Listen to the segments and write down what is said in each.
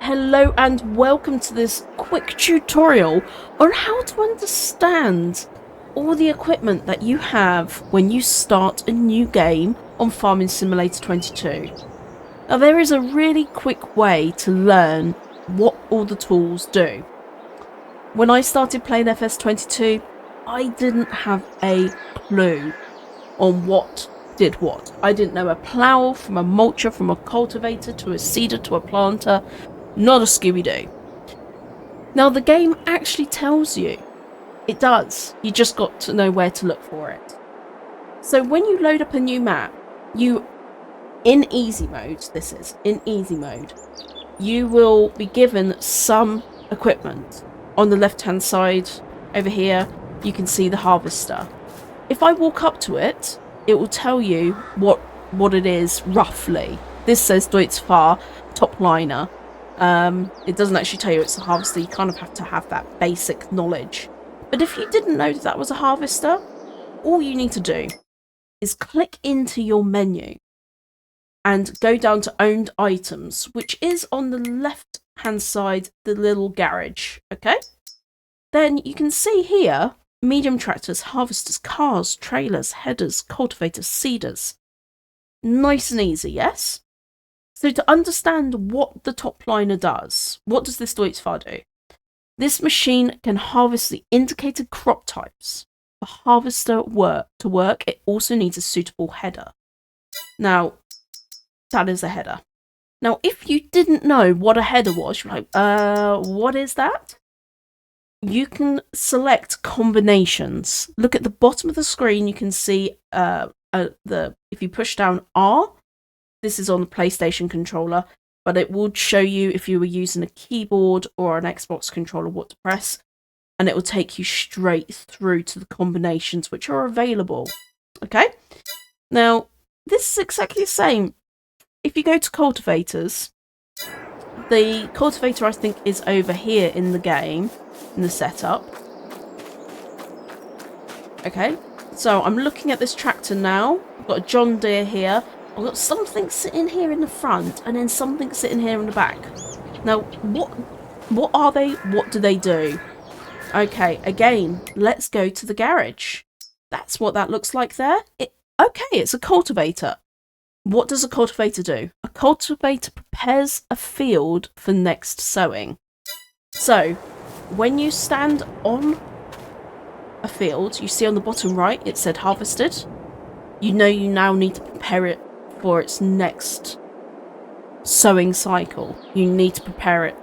Hello and welcome to this quick tutorial on how to understand all the equipment that you have when you start a new game on Farming Simulator 22. Now there is a really quick way to learn what all the tools do. When I started playing FS22, I didn't have a clue on what did what. I didn't know a plow from a mulcher, from a cultivator to a seeder to a planter. Not a Scooby-Doo. Now the game actually tells you. It does. You just got to know where to look for it. So when you load up a new map, in easy mode, you will be given some equipment. On the left hand side over here, you can see the harvester. If I walk up to it, it will tell you what it is roughly. This says Deutz-Fahr top liner. It doesn't actually tell you it's a harvester. You kind of have to have that basic knowledge. But if you didn't know that was a harvester, all you need to do is click into your menu and go down to owned items, which is on the left hand side, the little garage. Okay, then you can see here medium tractors, harvesters, cars, trailers, headers, cultivators, seeders. Nice and easy, yes? So to understand what the top liner does, what does this Deutz-Fahr do? This machine can harvest the indicated crop types. For harvester to work, it also needs a suitable header. Now, that is a header. Now, if you didn't know what a header was, you're like, what is that? You can select combinations. Look at the bottom of the screen, you can see if you push down R, this is on the PlayStation controller, but it would show you if you were using a keyboard or an Xbox controller what to press, and it will take you straight through to the combinations which are available. Okay? Now, this is exactly the same. If you go to cultivators, the cultivator I think is over here in the game, in the setup. Okay, so I'm looking at this tractor now. I've got a John Deere here. I've got something sitting here in the front and then something sitting here in the back. Now, what are they? What do they do? Okay, again, let's go to the garage. That's what that looks like there. Okay, it's a cultivator. What does a cultivator do? A cultivator prepares a field for next sowing. So, when you stand on a field, you see on the bottom right, it said harvested. You know you now need to prepare it for its next sowing cycle. You need to prepare it.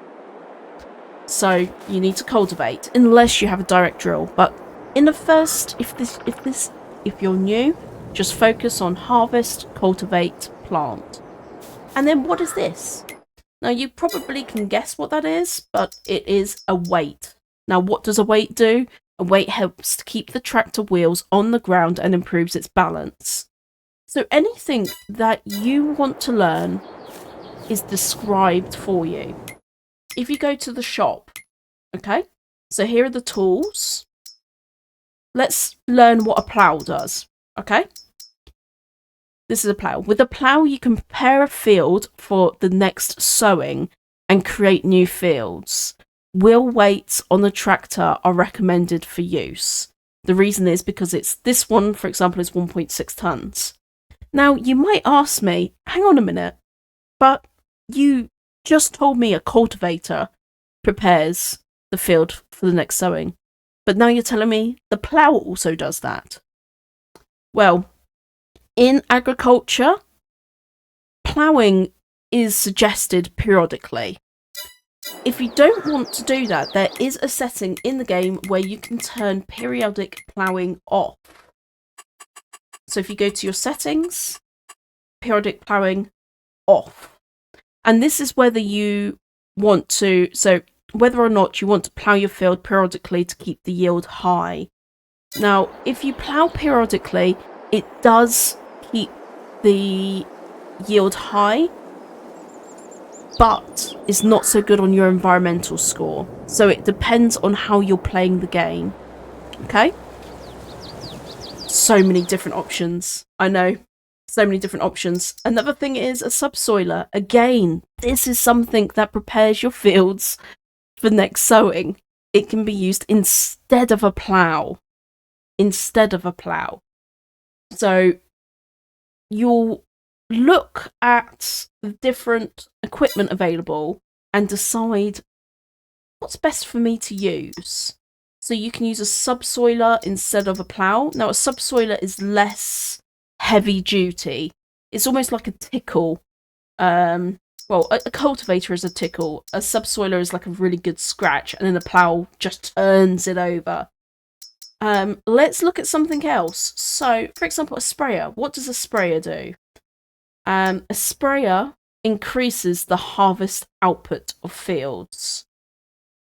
So you need to cultivate, unless you have a direct drill. But in the first, if you're new, just focus on harvest, cultivate, plant. And then what is this? Now you probably can guess what that is, but it is a weight. Now what does a weight do? A weight helps to keep the tractor wheels on the ground and improves its balance. So anything that you want to learn is described for you. If you go to the shop, okay, so here are the tools. Let's learn what a plow does, okay? This is a plow. With a plow, you can prepare a field for the next sowing and create new fields. Wheel weights on the tractor are recommended for use. The reason is because this one, for example, is 1.6 tons. Now, you might ask me, hang on a minute, but you just told me a cultivator prepares the field for the next sowing. But now you're telling me the plow also does that. Well, in agriculture, ploughing is suggested periodically. If you don't want to do that, there is a setting in the game where you can turn periodic ploughing off. So if you go to your settings, periodic ploughing off. And this is whether you want to, whether or not you want to plough your field periodically to keep the yield high. Now, if you plough periodically, it does keep the yield high, but it's not so good on your environmental score. So it depends on how you're playing the game. Okay? So many different options. I know. So many different options. Another thing is a subsoiler. Again, this is something that prepares your fields for next sowing. It can be used instead of a plow. So you'll look at the different equipment available and decide what's best for me to use. So you can use a subsoiler instead of a plow. Now, a subsoiler is less heavy duty. It's almost like a tickle. Well, a cultivator is a tickle. A subsoiler is like a really good scratch, and then a plow just turns it over. Let's look at something else. So, for example, a sprayer. What does a sprayer do? A sprayer increases the harvest output of fields,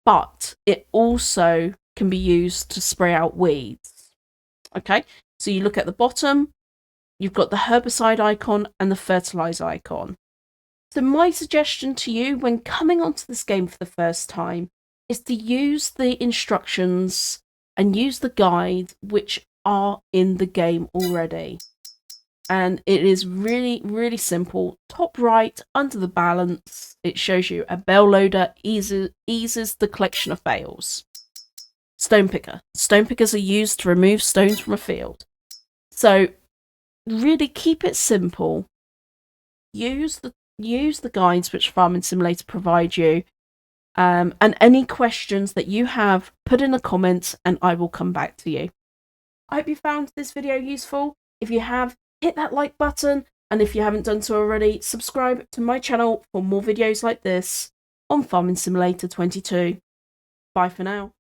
but it also can be used to spray out weeds. Okay, so you look at the bottom, you've got the herbicide icon and the fertilizer icon. So my suggestion to you when coming onto this game for the first time is to use the instructions and use the guide which are in the game already. And it is really, really simple. Top right, under the balance, it shows you a bell loader eases the collection of bales. Stone picker. Stone pickers are used to remove stones from a field. So really keep it simple. Use the guides which Farming Simulator provide you. And any questions that you have, put in the comments and I will come back to you. I hope you found this video useful. If you have, hit that like button, and if you haven't done so already, subscribe to my channel for more videos like this on Farming Simulator 22. Bye for now.